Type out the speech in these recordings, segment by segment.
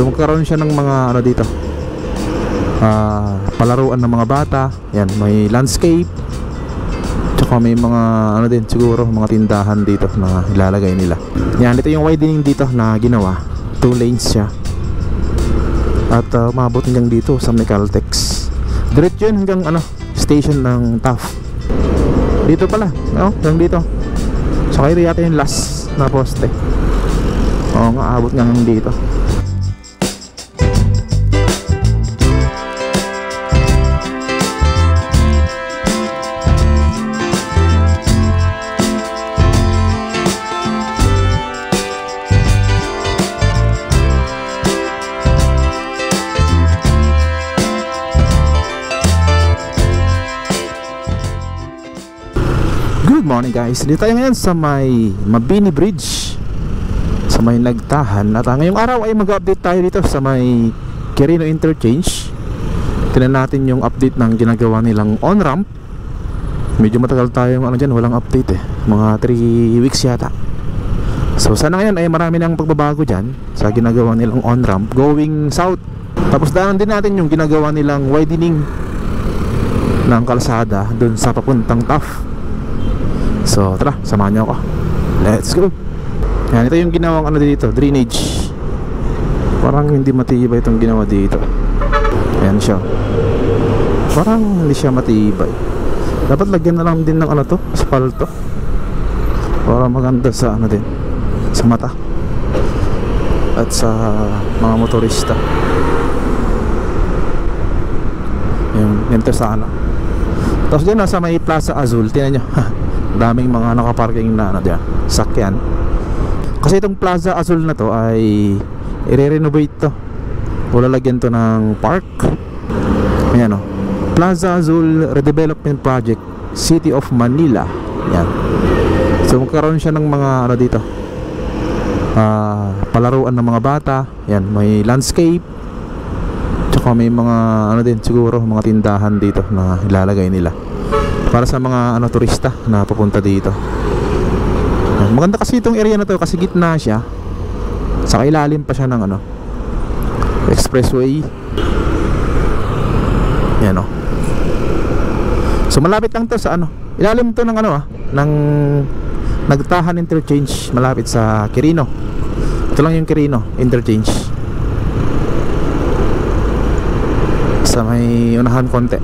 So magkaroon siya ng mga ano dito, palaruan ng mga bata. Yan, may landscape. Tsaka may mga ano din siguro, mga tindahan dito na ilalagay nila. Yan, ito yung widening dito na ginawa. 2 lanes siya. At umabot hanggang dito sa Caltex. Diretso yun hanggang ano, station ng TAF. Dito pala, no? Hanggang dito. So kayo yata yung last na poste. Oo nga, abot nga hanggang dito. Good morning guys, dito tayo ngayon sa may Mabini Bridge, sa may Nagtahan. At ngayong araw ay mag-update tayo dito sa may Quirino Interchange. Tingnan natin yung update ng ginagawa nilang on-ramp. Medyo matagal tayo ano dyan, walang update mga 3 weeks yata. So sana ngayon ay marami ng pagbabago dyan sa ginagawa nilang on-ramp going south. Tapos daanan din natin yung ginagawa nilang widening ng kalsada dun sa papuntang TAF. So tara, samahan niyo ako. Let's go. Yan, ito yung ginawang ano dito, drainage. Parang hindi matibay itong ginawa dito. Yan siya. Parang hindi siya matibay. Dapat lagyan na lang din ng ano to, asfalto, para maganda sa ano din, sa mata at sa mga motorista. Yan to sa ano. Tapos dyan sa may Plaza Azul, tingnan nyo. Daming mga nakaparking na ano dyan, sakyan. Kasi itong Plaza Azul na to ay i-renovate to. Wala lagyan to ng park. Ayan o, Plaza Azul Redevelopment Project, City of Manila. Yan. So magkaroon siya ng mga ano dito, palaruan ng mga bata. Yan, may landscape. Tsaka may mga ano din siguro, mga tindahan dito na ilalagay nila para sa mga ano turista na papunta dito. Maganda kasi itong area na to kasi gitna siya, sa ilalim pa siya ng ano, expressway. Yan o. So malapit lang to sa ano, ilalim to ng ano ng Nagtahan Interchange, malapit sa Quirino. Ito lang yung Quirino Interchange, sa may unahan konti.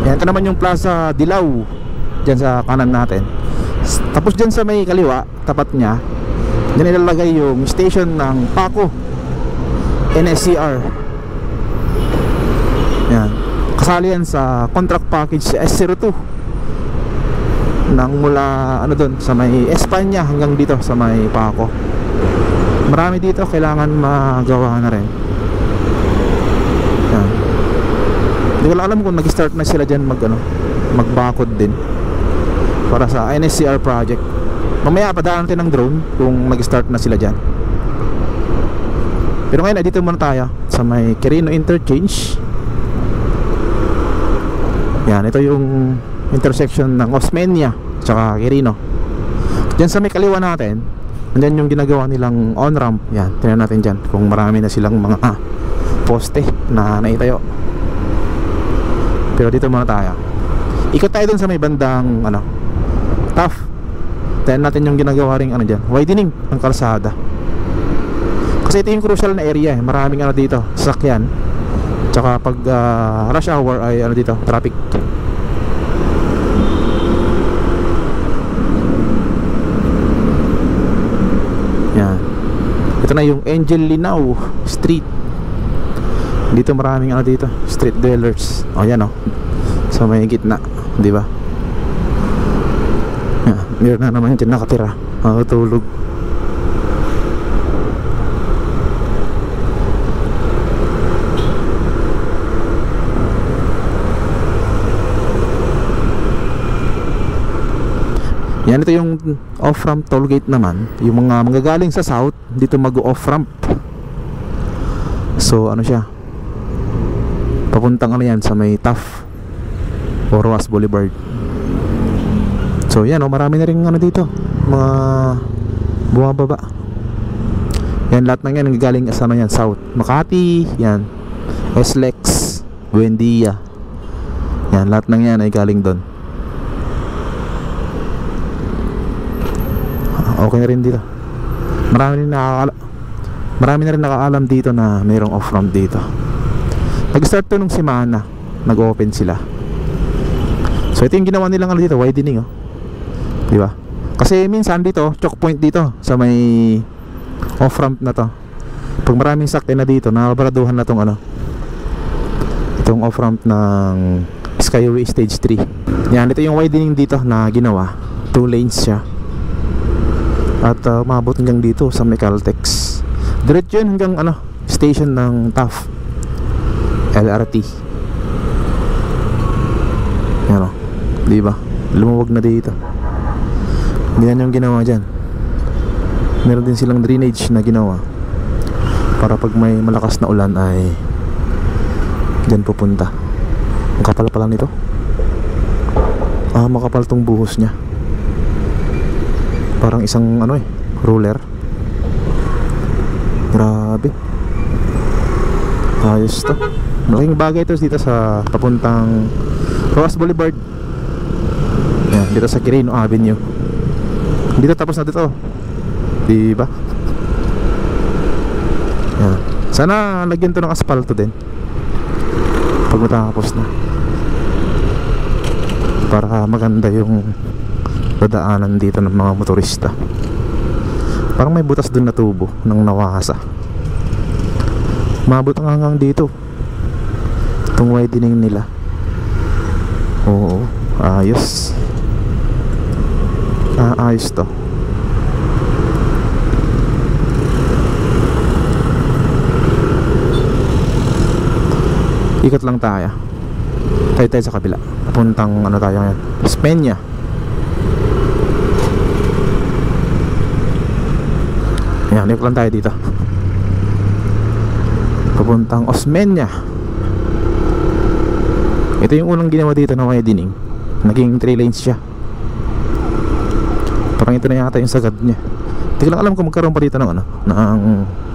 Yan, ito naman yung Plaza Dilaw, dyan sa kanan natin. Tapos dyan sa may kaliwa, tapat nya, dyan ilalagay yung station ng Paco NSCR. Yan, kasali yan sa contract package S02 nang mula ano dun sa may Espanya hanggang dito sa may Paco. Marami dito kailangan magawa na rin. Yan. Hindi ko lang alam kung nag-start na sila dyan magbakod din para sa NSCR project. Mamaya padaan natin ng drone kung nag-start na sila dyan. Pero ngayon dito muna tayo sa may Quirino Interchange. Yan, ito yung intersection ng Osmeña tsaka Quirino. Dyan sa may kaliwa natin, andyan yung ginagawa nilang on-ramp. Yan, tingnan natin dyan kung marami na silang mga poste na naitayo. Pero dito muna tayo. Ikot tayo dun sa may bandang ano, TAF. Tingnan natin yung ginagawa ring ano dyan, widening ng kalsada. Kasi ito yung crucial na area maraming ano dito, sasakyan. Tsaka pag rush hour ay ano dito, traffic. Yan. Ito na yung Angel Linao Street. Dito maraming ano dito, street dwellers. O yan o, sa may gitna, di ba? Meron na naman dyan nakatira, makatulog. Yan, ito yung off-ramp tollgate naman. Yung mga manggagaling sa south, dito mag-off-ramp. So ano siya, papuntang ano yan sa may TAF o Roas Boulevard. So yan o, marami na rin ano dito, mga bumababa. Yan, lahat ng yan galing sa ano yan, South Makati, yan, SLEX, Buendia. Yan, lahat ng yan ay galing doon. Okay na rin dito. Marami na rin nakakaalam dito na mayroong off-ramp dito. Nag-start to nung semana, nag-open sila. So ito yung ginawa nilang ano dito, widening, oh. Diba? Kasi minsan dito, choke point dito sa may off-ramp na to. Pag maraming sakyan na dito, nakabaraduhan na tong ano, itong off-ramp ng Skyway Stage 3. Yan, ito yung widening dito na ginawa. 2 lanes siya. At umabot hanggang dito sa may Caltex. Diretso yun hanggang ano, station ng TAF LRT. Yan, oh. Diba? Lumuwag na dito. Ganyan yung ginawa dyan. Meron din silang drainage na ginawa para pag may malakas na ulan ay dyan pupunta. Ang kapal pala nito. Makapal tong buhos nya. Parang isang ano ruler. Grabe. Ayos to. Malaking bagay to dito sa papuntang Roas Boulevard. Yan, dito sa Quirino Avenue. Dito tapos na dito. Diba? Yan. Sana lagyan to ng asfalto din pag matapos na, para maganda yung dadaanan dito ng mga motorista. Parang may butas dun na tubo ng nawasa. Mabot hanggang dito itong widening nila. Oo, ayos. Ayos to. Ikot lang tayo. Tayo sa kabila. Papuntang ano tayo ngayon, Osmeña. Ayan, ikot lang tayo dito. Papuntang Osmeña. Ito yung unang ginawa dito na widening. Naging 3 lanes siya. Parang ito na yata yung sagad niya. Hindi ko lang alam kung magkaroon pa dito ng ano, ng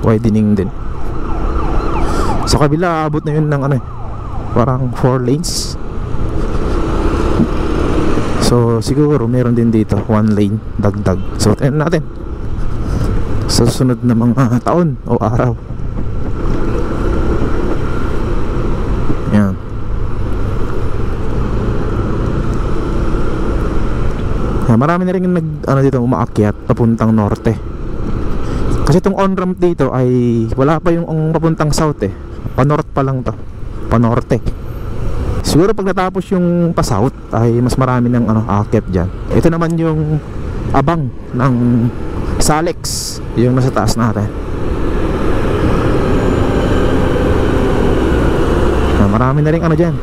widening din. Sa kabila abot na yun ng ano, parang 4 lanes. So siguro meron din dito 1 lane dagdag. So tingnan natin sa susunod na mga taon o araw. Yan. Marami na rin dito umaakyat papuntang norte. Kasi itong on-ramp dito ay wala pa yung papuntang south eh. Pa-north pa lang to. Pa-norte. Siguro pag natapos yung pa-south ay mas marami ng aakyat dyan. Ito naman yung abang ng Salex, yung nasa taas natin. Marami na rin dyan.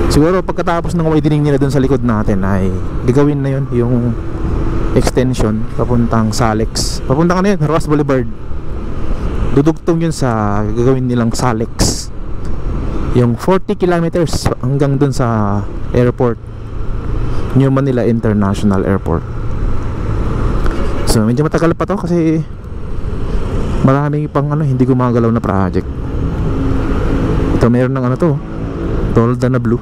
Siguro pagkatapos ng widening nila dun sa likod natin ay gagawin na yun, yung extension papuntang Salex. Papuntang yun, Roas Boulevard. Dudugtong yun sa gagawin nilang Salex. Yung 40 kilometers hanggang dun sa airport, New Manila International Airport. So medyo matagal pa to kasi maraming pang hindi gumagalaw na project. Ito meron ng to, tolda na blue.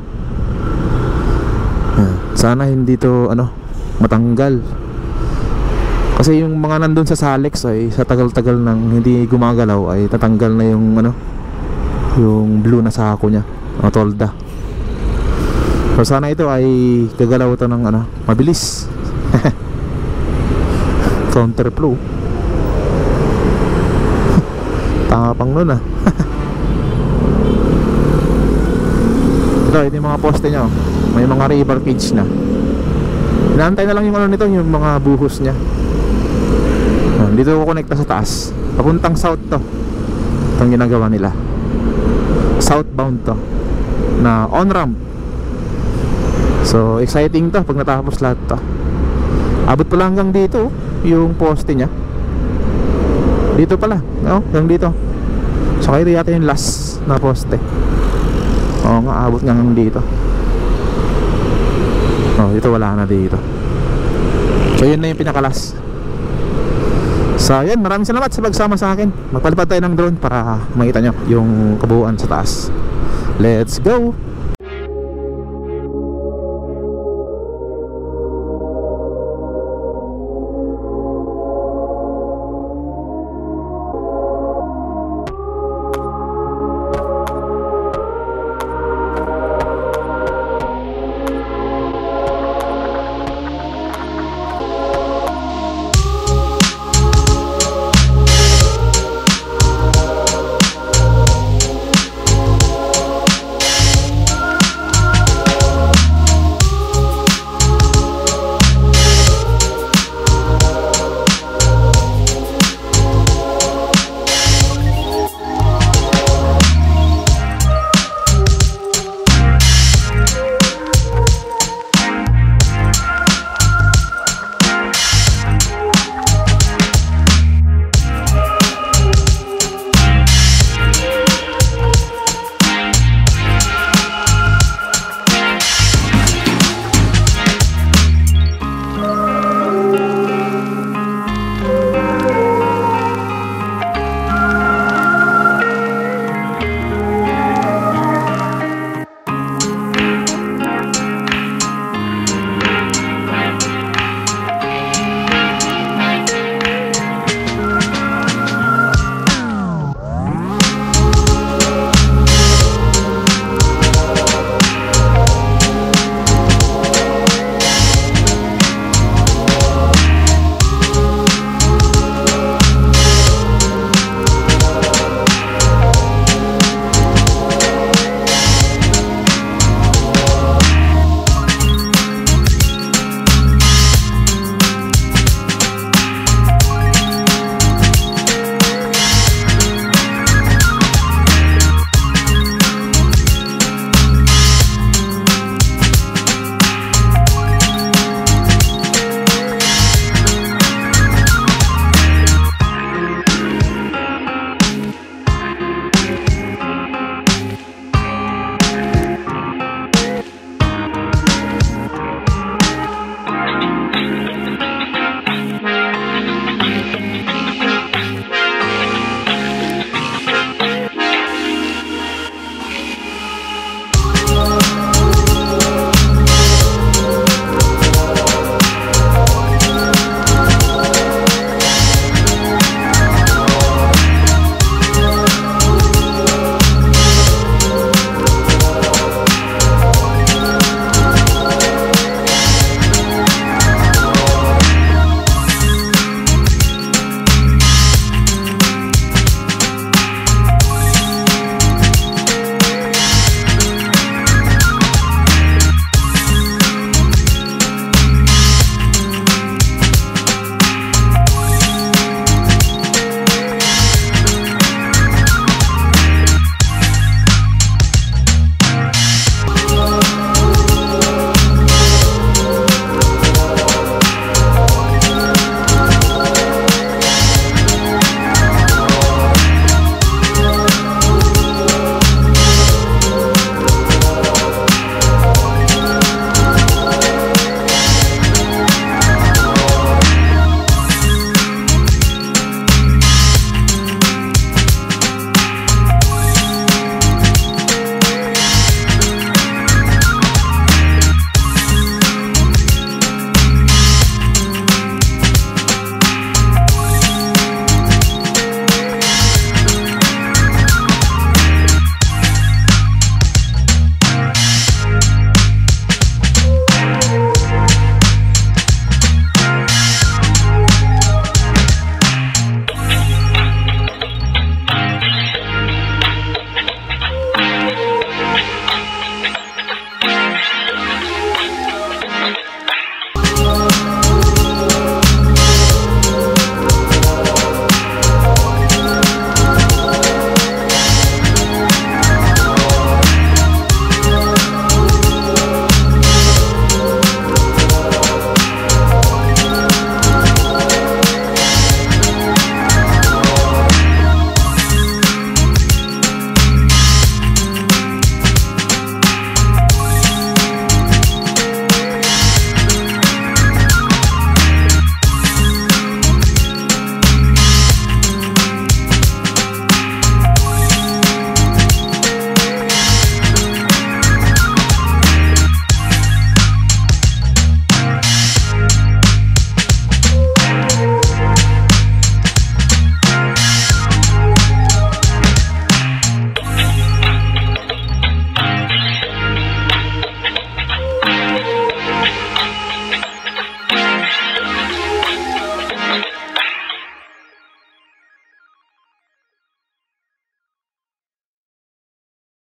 Sana hindi to matanggal. Kasi yung mga nandun sa Salex ay sa tagal-tagal nang hindi gumagalaw ay tatanggal na yung yung blue na sako niya, tolda. So sana ito ay gagalaw ito ng mabilis. Counterflow. Tapang nun Ito yung mga poste nya, may mga river cage na. Inaantay na lang yung nito, yung mga buhos nya. Dito ko connecta sa taas. Papuntang south to. Itong ginagawa nila. Southbound to na on-ramp. So exciting to pag natapos lahat to. Abot pala hanggang dito yung poste nya. Dito pala, hanggang dito. So kayo yata yung last na poste. Oo nga, abot nga hanggang dito. Dito wala na dito. So yun na yung pinakalas. So yan, maraming salamat sa pagsama sa akin. Magpalipad tayo ng drone para makita nyo yung kabuuan sa taas. Let's go!